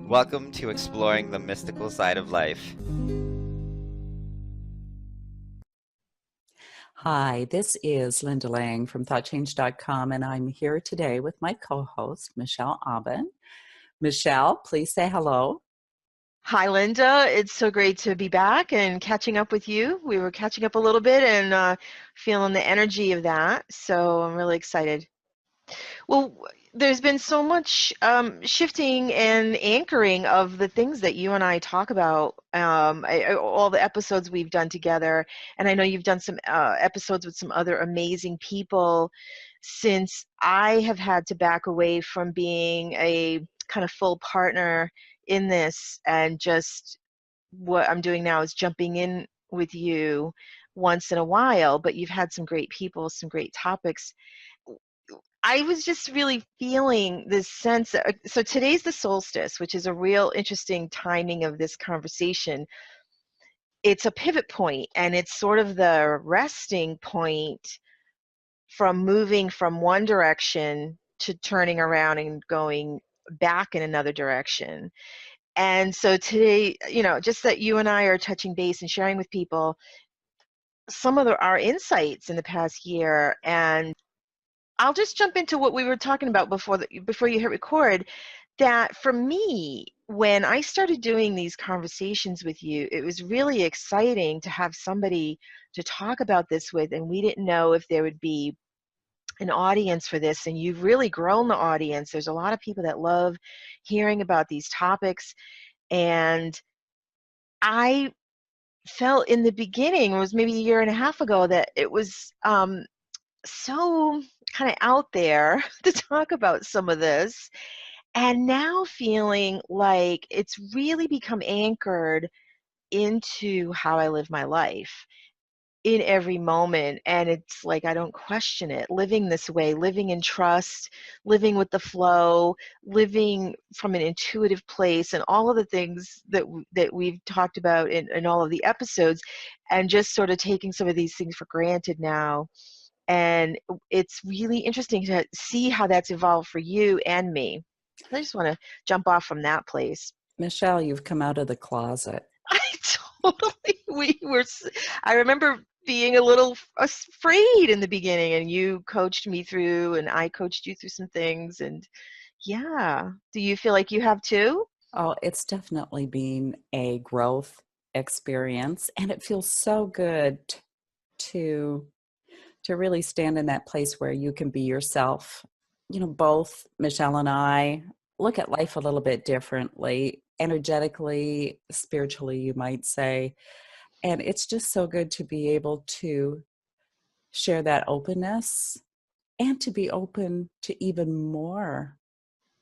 Welcome to exploring the mystical side of life. Hi, this is Linda Lang from ThoughtChange.com, and I'm here today with my co-host, Michelle Aubin. Michelle, please say hello. Hi, Linda. It's so great to be back and catching up with you. We were catching up a little bit and feeling the energy of that, so I'm really excited. Well, there's been so much shifting and anchoring of the things that you and I talk about, all the episodes we've done together, and I know you've done some episodes with some other amazing people since I have had to back away from being a kind of full partner in this, and just what I'm doing now is jumping in with you once in a while. But you've had some great people, some great topics. I was just really feeling this sense that, so today's the solstice, which is a real interesting timing of this conversation. It's a pivot point, and it's sort of the resting point from moving from one direction to turning around and going back in another direction. And so today, just that you and I are touching base and sharing with people some of our insights in the past year. And I'll just jump into what we were talking about before you hit record, that for me, when I started doing these conversations with you, it was really exciting to have somebody to talk about this with, and we didn't know if there would be an audience for this, and you've really grown the audience. There's a lot of people that love hearing about these topics, and I felt in the beginning, it was maybe a year and a half ago, that it was so kind of out there to talk about some of this, and now feeling like it's really become anchored into how I live my life in every moment. And it's like I don't question it, living this way, living in trust, living with the flow, living from an intuitive place, and all of the things that we've talked about in all of the episodes, and just sort of taking some of these things for granted now. And it's really interesting to see how that's evolved for you and me. I just want to jump off from that place. Michelle, you've come out of the closet. I totally, I remember being a little afraid in the beginning, and you coached me through, and I coached you through some things. And yeah, do you feel like you have too? Oh, it's definitely been a growth experience, and it feels so good to to really stand in that place where you can be yourself. Both Michelle and I look at life a little bit differently, energetically, spiritually, you might say. And it's just so good to be able to share that openness and to be open to even more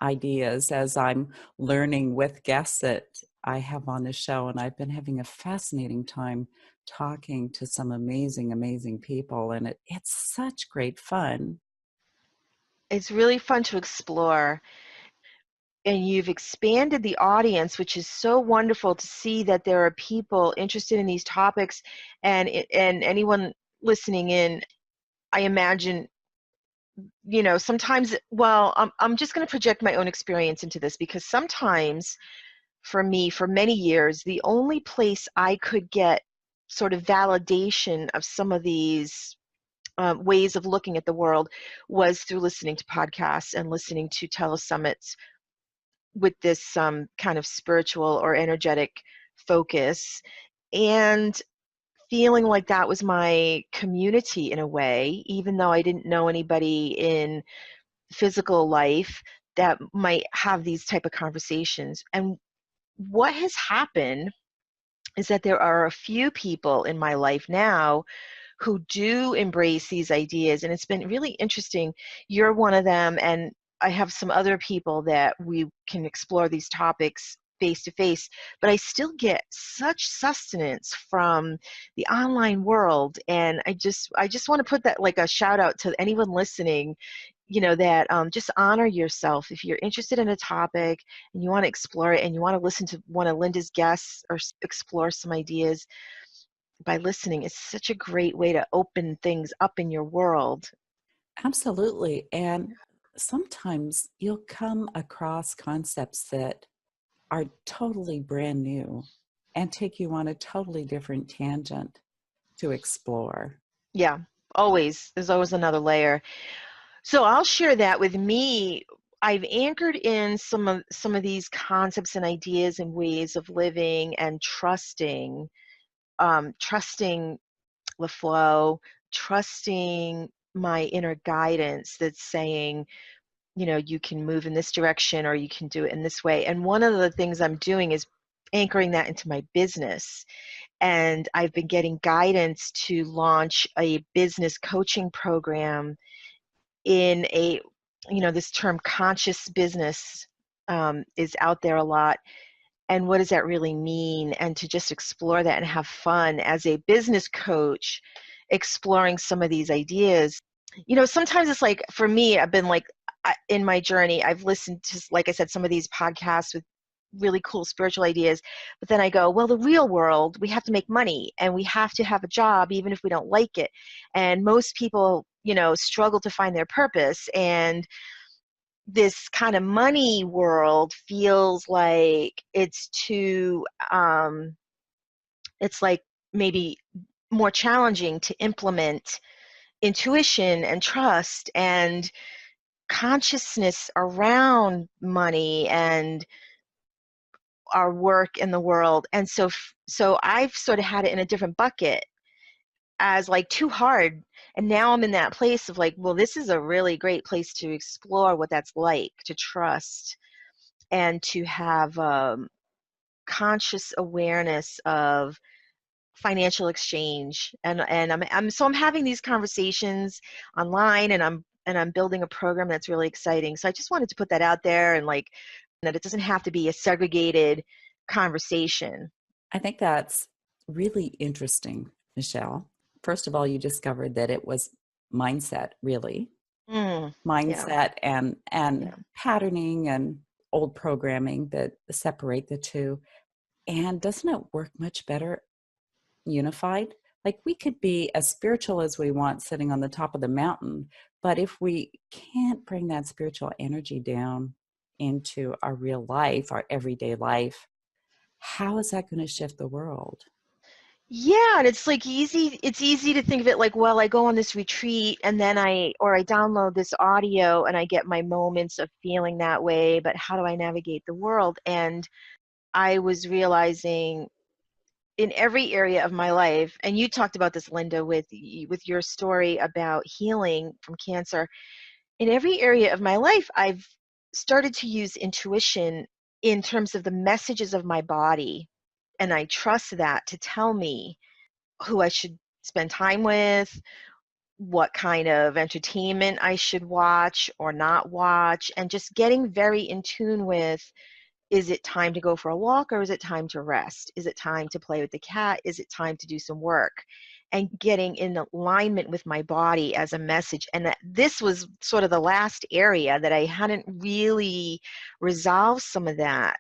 ideas as I'm learning with guests that I have on the show. And I've been having a fascinating time talking to some amazing, amazing people. And it's such great fun. It's really fun to explore. And you've expanded the audience, which is so wonderful to see that there are people interested in these topics. And anyone listening in, I imagine, sometimes, well, I'm just going to project my own experience into this, because sometimes for me, for many years, the only place I could get sort of validation of some of these ways of looking at the world was through listening to podcasts and listening to telesummits with this kind of spiritual or energetic focus, and feeling like that was my community in a way, even though I didn't know anybody in physical life that might have these type of conversations. And what has happened is that there are a few people in my life now who do embrace these ideas, and it's been really interesting. You're one of them, and I have some other people that we can explore these topics face to face, but I still get such sustenance from the online world. And I just want to put that, like, a shout out to anyone listening, that just honor yourself. If you're interested in a topic and you want to explore it, and you want to listen to one of Linda's guests or explore some ideas by listening, is such a great way to open things up in your world. Absolutely. And sometimes you'll come across concepts that are totally brand new and take you on a totally different tangent to explore. Yeah, always. There's always another layer. So I'll share that with me. I've anchored in some of these concepts and ideas and ways of living and trusting the flow, trusting my inner guidance that's saying, you can move in this direction or you can do it in this way. And one of the things I'm doing is anchoring that into my business. And I've been getting guidance to launch a business coaching program in this term conscious business is out there a lot. And what does that really mean? And to just explore that and have fun as a business coach, exploring some of these ideas. Sometimes it's like, for me, I've been like, in my journey, I've listened to, like I said, some of these podcasts with really cool spiritual ideas, but then I go, well, the real world, we have to make money and we have to have a job even if we don't like it. And most people, struggle to find their purpose. And this kind of money world feels like it's too, it's like maybe more challenging to implement intuition and trust and consciousness around money and our work in the world. And so I've sort of had it in a different bucket as like too hard. And now I'm in that place of like, well, this is a really great place to explore what that's like, to trust and to have conscious awareness of financial exchange. And I'm having these conversations online, and I'm building a program that's really exciting. So I just wanted to put that out there, and like that it doesn't have to be a segregated conversation. I think that's really interesting, Michelle. First of all, you discovered that it was mindset, really. Yeah. Mindset and Yeah. patterning and old programming that separate the two. And doesn't it work much better unified? Like, we could be as spiritual as we want sitting on the top of the mountain, but if we can't bring that spiritual energy down into our real life, our everyday life, how is that going to shift the world? Yeah, and it's like it's easy to think of it like, well, I go on this retreat and then I download this audio and I get my moments of feeling that way, but how do I navigate the world? And I was realizing in every area of my life, and you talked about this, Linda, with your story about healing from cancer. In every area of my life, I've started to use intuition in terms of the messages of my body, and I trust that to tell me who I should spend time with, what kind of entertainment I should watch or not watch, and just getting very in tune with, is it time to go for a walk or is it time to rest? Is it time to play with the cat? Is it time to do some work? And getting in alignment with my body as a message. And that this was sort of the last area that I hadn't really resolved some of that,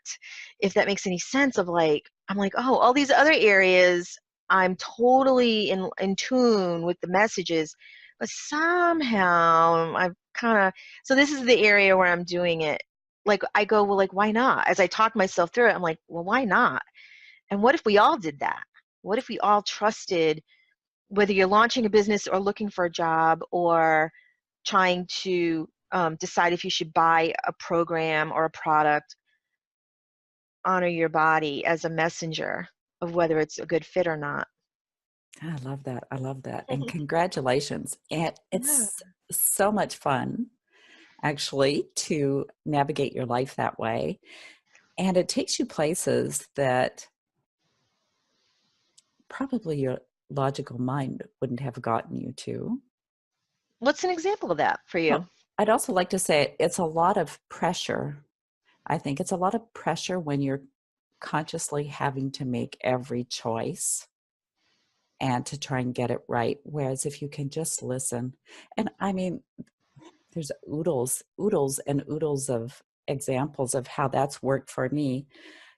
if that makes any sense, of like, I'm like, oh, all these other areas, I'm totally in tune with the messages, but somehow I've kind of, so this is the area where I'm doing it. Like I go, well, like, why not? As I talk myself through it, I'm like, well, why not? And what if we all did that? What if we all trusted, whether you're launching a business or looking for a job or trying to decide if you should buy a program or a product, honor your body as a messenger of whether it's a good fit or not. I love that. I love that. And congratulations. And Yeah. it's so much fun, actually, to navigate your life that way. And it takes you places that probably your logical mind wouldn't have gotten you to. What's an example of that for you? Well, I'd also like to say it's a lot of pressure. I think it's a lot of pressure when you're consciously having to make every choice and to try and get it right. Whereas if you can just listen, and I mean, there's oodles and oodles of examples of how that's worked for me.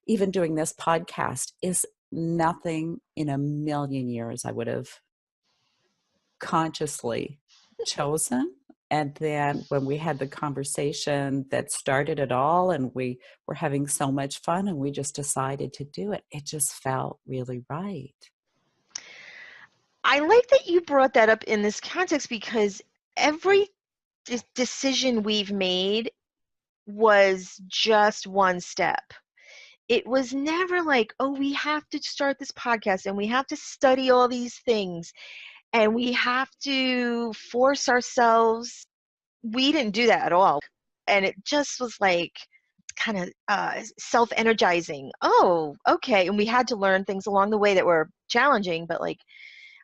Even doing this podcast is nothing in a million years I would have consciously chosen And then when we had the conversation that started it all, and we were having so much fun, and we just decided to do it, it just felt really right. I like that you brought that up in this context because every decision we've made was just one step. It was never like, oh, we have to start this podcast and we have to study all these things and we have to force ourselves. We didn't do that at all. And it just was like kind of self-energizing. Oh, okay. And we had to learn things along the way that were challenging, but like,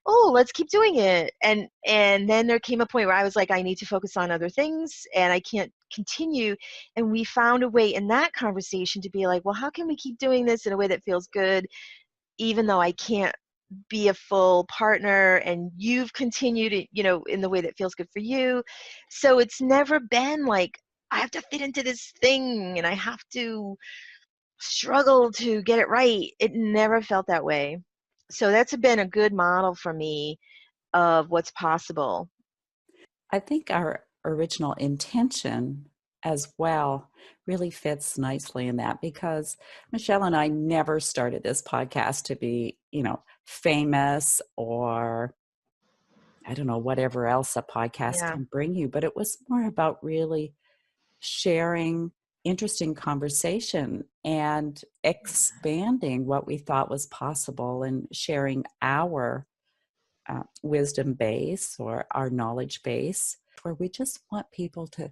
oh, let's keep doing it. And then there came a point where I was like, I need to focus on other things and I can't continue. And we found a way in that conversation to be like, well, how can we keep doing this in a way that feels good, even though I can't be a full partner, and you've continued it, in the way that feels good for you. So it's never been like, I have to fit into this thing and I have to struggle to get it right. It never felt that way. So that's been a good model for me of what's possible. I think our original intention as well really fits nicely in that, because Michelle and I never started this podcast to be, famous, or I don't know, whatever else a podcast Yeah. can bring you, but it was more about really sharing interesting conversation and expanding what we thought was possible, and sharing our wisdom base or our knowledge base, where we just want people to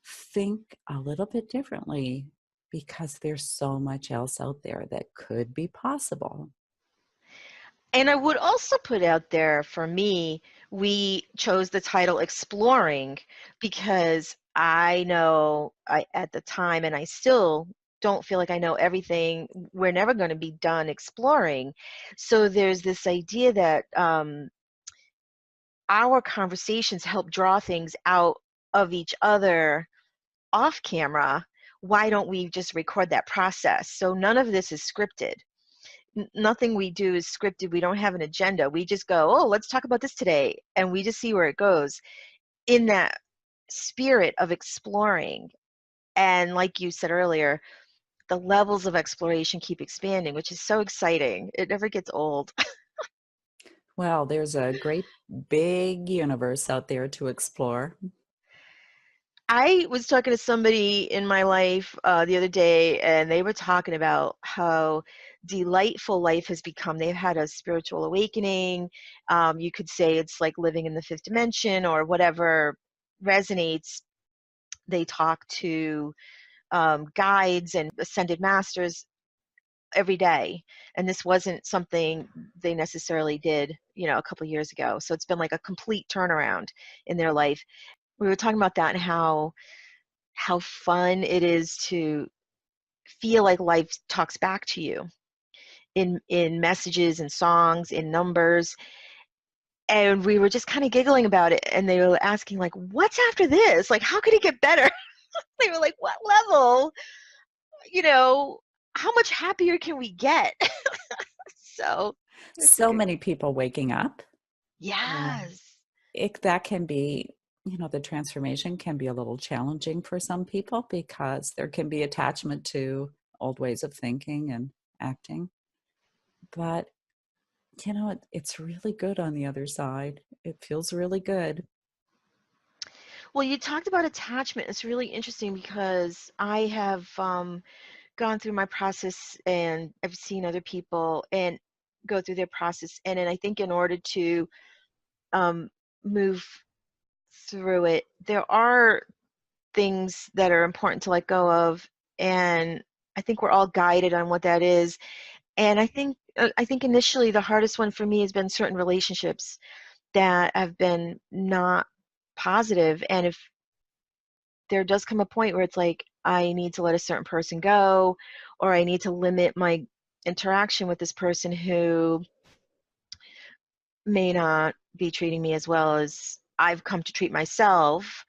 think a little bit differently, because there's so much else out there that could be possible. And I would also put out there, for me, we chose the title Exploring because I know at the time, and I still don't feel like I know everything. We're never going to be done exploring. So there's this idea that our conversations help draw things out of each other off camera. Why don't we just record that process? So none of this is scripted. Nothing we do is scripted. We don't have an agenda. We just go, oh, let's talk about this today. And we just see where it goes in that spirit of exploring. And like you said earlier, the levels of exploration keep expanding, which is so exciting. It never gets old. Well, there's a great big universe out there to explore. I was talking to somebody in my life the other day, and they were talking about how delightful life has become. They've had a spiritual awakening. You could say it's like living in the fifth dimension or whatever resonates. They talk to guides and ascended masters every day. And this wasn't something they necessarily did, a couple of years ago. So it's been like a complete turnaround in their life. We were talking about that and how fun it is to feel like life talks back to you in messages and songs, in numbers. And we were just kind of giggling about it, and they were asking like, what's after this? Like, how could it get better? They were like, what level? You know, how much happier can we get? So it's a So good. many people waking up. Yes. That can be, the transformation can be a little challenging for some people, because there can be attachment to old ways of thinking and acting. But, it's really good on the other side. It feels really good. Well, you talked about attachment. It's really interesting because I have gone through my process, and I've seen other people and go through their process. And then I think in order to um, move through it, there are things that are important to let go of. And I think we're all guided on what that is. And I think initially the hardest one for me has been certain relationships that have been not positive. And if there does come a point where it's like, I need to let a certain person go, or I need to limit my interaction with this person who may not be treating me as well as I've come to treat myself.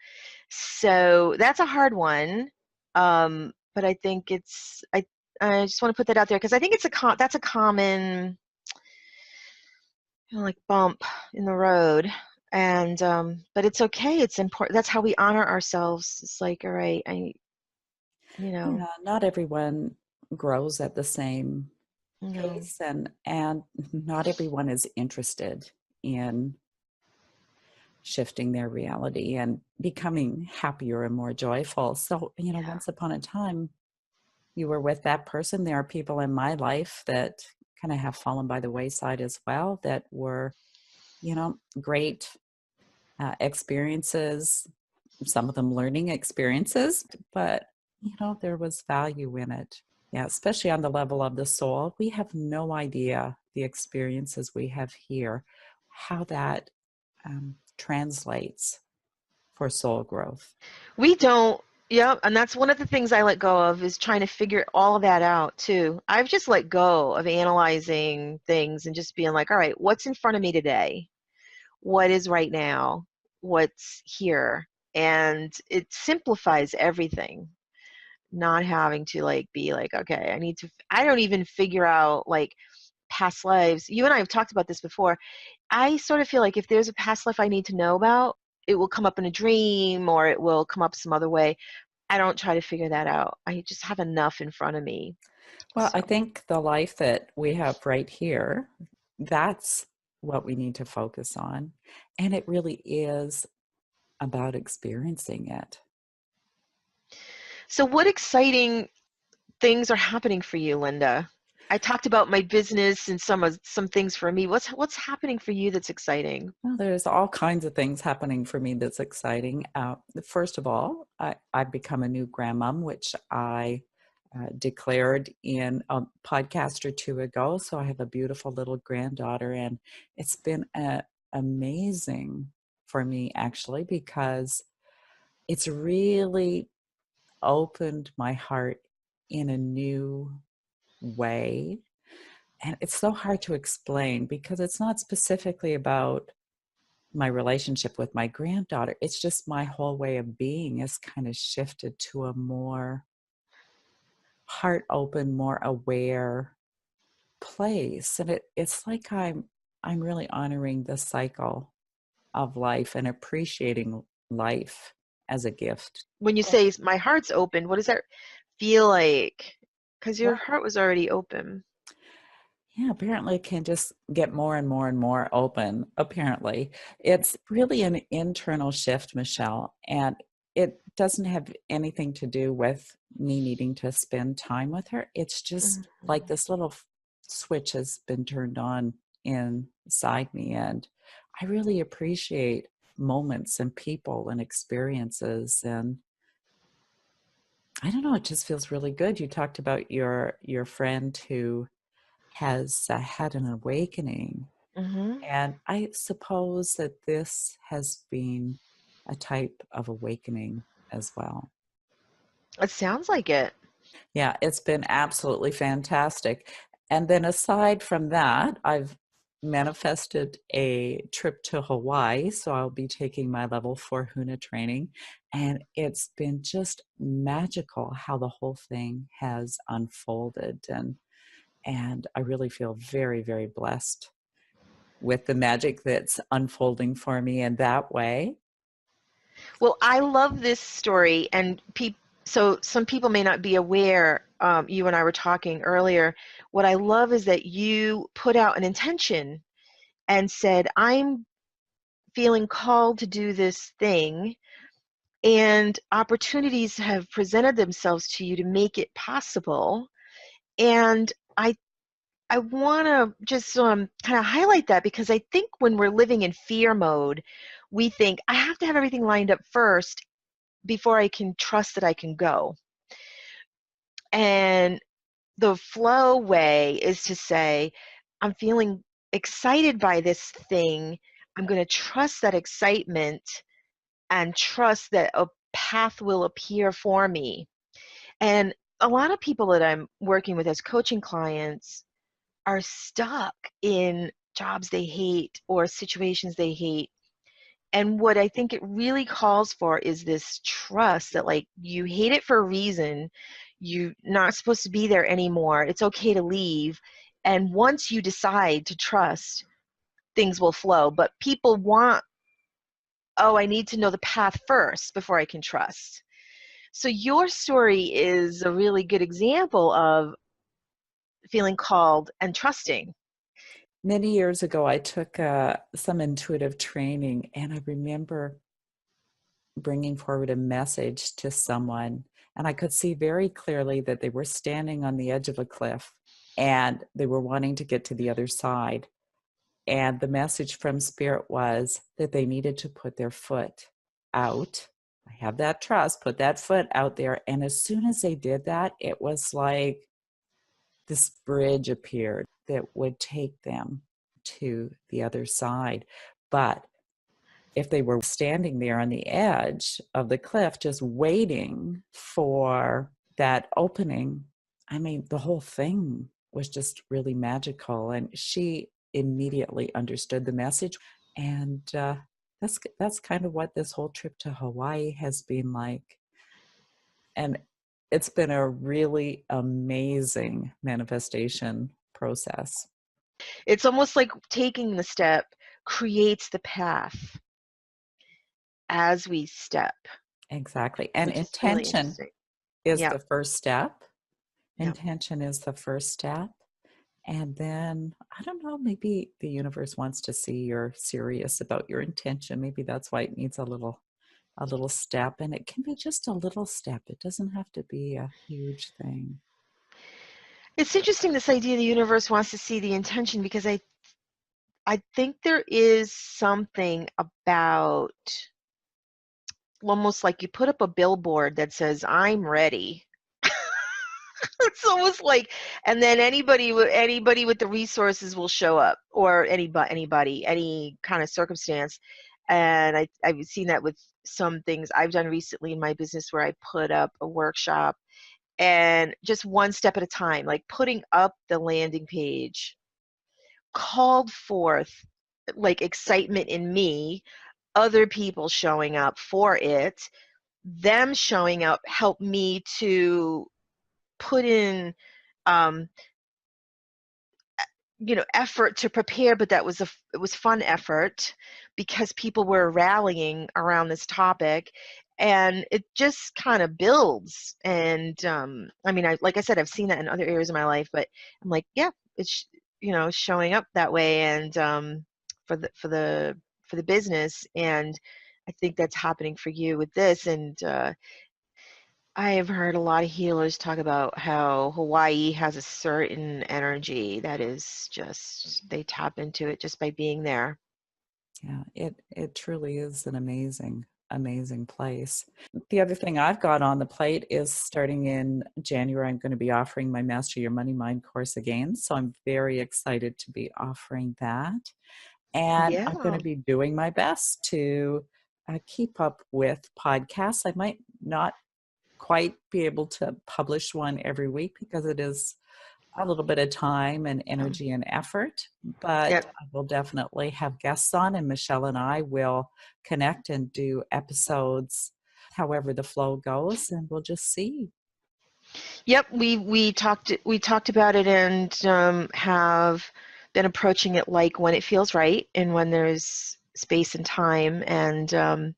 So that's a hard one. But I think I just want to put that out there because I think that's a common like bump in the road. And but it's okay. It's important. That's how we honor ourselves. It's like, all right, you know, Yeah, not everyone grows at the same no. pace, and not everyone is interested in shifting their reality and becoming happier and more joyful. So, Yeah. once upon a time, you were with that person. There are people in my life that kind of have fallen by the wayside as well that were, great experiences, some of them learning experiences, but, there was value in it. Yeah, especially on the level of the soul. We have no idea the experiences we have here, how that translates for soul growth. We don't. Yep, and that's one of the things I let go of is trying to figure all of that out too. I've just let go of analyzing things and just being like, all right, what's in front of me today? What is right now? What's here? And it simplifies everything. Not having to like be like, okay, I don't even figure out like past lives. You and I have talked about this before. I sort of feel like if there's a past life I need to know about, it will come up in a dream or it will come up some other way. I don't try to figure that out. I just have enough in front of me. Well, So, I think the life that we have right here, that's what we need to focus on. And it really is about experiencing it. so what exciting things are happening for you, Linda? I talked about my business and some things for me. What's happening for you that's exciting? Well, there's all kinds of things happening for me that's exciting. First of all, I've become a new grandmom, which I declared in a podcast or two ago. So I have a beautiful little granddaughter, and it's been amazing for me actually because it's really opened my heart in a new way. And it's so hard to explain because it's not specifically about my relationship with my granddaughter. It's just my whole way of being has kind of shifted to a more heart open, more aware place. And it's like I'm really honoring the cycle of life and appreciating life as a gift. When you Yeah. say my heart's open, what does that feel like? Because your heart was already open. Yeah, apparently it can just get more and more and more open. Apparently, it's really an internal shift, Michelle, and it doesn't have anything to do with me needing to spend time with her. It's just like Mhm. this little switch has been turned on inside me, and I really appreciate moments and people and experiences. And I don't know, it just feels really good. You talked about your friend who has had an awakening. Mhm. And I suppose that this has been a type of awakening as well. It sounds like it. Yeah, it's been absolutely fantastic. And then aside from that, I've manifested a trip to Hawaii. So I'll be taking my level 4 HUNA training. And it's been just magical how the whole thing has unfolded. And I really feel very, very blessed with the magic that's unfolding for me in that way. Well, I love this story, and so some people may not be aware. You and I were talking earlier. What I love is that you put out an intention and said, "I'm feeling called to do this thing, and opportunities have presented themselves to you to make it possible." And I want to just kind of highlight that because I think when we're living in fear mode, we think I have to have everything lined up first before I can trust that I can go. And the flow way is to say, I'm feeling excited by this thing. I'm going to trust that excitement and trust that a path will appear for me. And a lot of people that I'm working with as coaching clients are stuck in jobs they hate or situations they hate. And what I think it really calls for is this trust that, like, you hate it for a reason. You're not supposed to be there anymore. It's okay to leave. And once you decide to trust, things will flow. But people want oh, I need to know the path first before I can trust. So your story is a really good example of feeling called and trusting. Many years ago, I took some intuitive training, and I remember bringing forward a message to someone, and I could see very clearly that they were standing on the edge of a cliff and they were wanting to get to the other side. And the message from Spirit was that they needed to put their foot out. I have that trust, put that foot out there. And as soon as they did that, it was like this bridge appeared that would take them to the other side. But if they were standing there on the edge of the cliff, just waiting for that opening, I mean, the whole thing was just really magical. And she immediately understood the message. And that's kind of what this whole trip to Hawaii has been like. And it's been a really amazing manifestation process. It's almost like taking the step creates the path as we step, Exactly. And which is really intention interesting. is Yeah. the first step. Yeah. Intention is the first step. And then, I don't know, maybe the universe wants to see you're serious about your intention. Maybe that's why it needs a little step. And it can be just a little step. It doesn't have to be a huge thing. It's interesting, this idea the universe wants to see the intention, because I think there is something about almost like you put up a billboard that says, I'm ready. It's almost like, and then anybody with the resources will show up, or anybody, any kind of circumstance. And I've seen that with some things I've done recently in my business, where I put up a workshop, and just one step at a time, like putting up the landing page, called forth like excitement in me, other people showing up for it, them showing up helped me to put in um, effort to prepare, but it was fun effort, because people were rallying around this topic, and it just kind of builds. And I mean, like I said, I've seen that in other areas of my life, but I'm like, yeah, it's showing up that way, and for the business. And I think that's happening for you with this. And I have heard a lot of healers talk about how Hawaii has a certain energy that is just, they tap into it just by being there. Yeah, it truly is an amazing place. The other thing I've got on the plate is, starting in January, I'm going to be offering my Master Your Money Mind course again. So I'm very excited to be offering that. And I'm going Yeah. to be doing my best to keep up with podcasts. I might not quite be able to publish one every week, because it is a little bit of time and energy and effort, but Yep. I will definitely have guests on, and Michelle and I will connect and do episodes however the flow goes, and we'll just see. Yep. We talked about it, and have been approaching it like when it feels right, and when there's space and time, and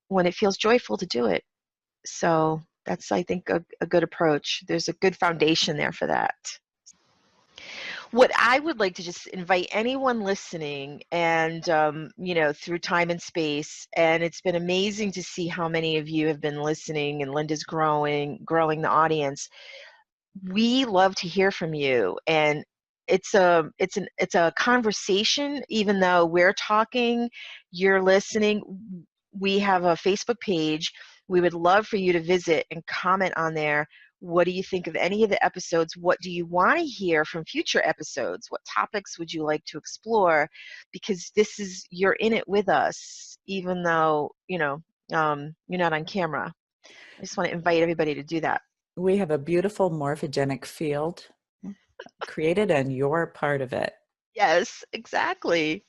when it feels joyful to do it. So that's, I think, a good approach. There's a good foundation there for that. What I would like to just invite anyone listening, and through time and space, and it's been amazing to see how many of you have been listening, and Linda's growing the audience. We love to hear from you, and it's a conversation. Even though we're talking, you're listening. We have a Facebook page. We would love for you to visit and comment on there. What do you think of any of the episodes? What do you want to hear from future episodes? What topics would you like to explore? Because you're in it with us, even though you're not on camera. I just want to invite everybody to do that. We have a beautiful morphogenic field created, and you're part of it. Yes, exactly.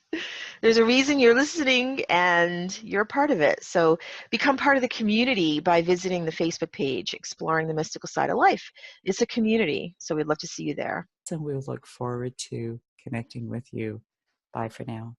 There's a reason you're listening, and you're part of it. So become part of the community by visiting the Facebook page, Exploring the Mystical Side of Life. It's a community, so we'd love to see you there. So we'll look forward to connecting with you. Bye for now.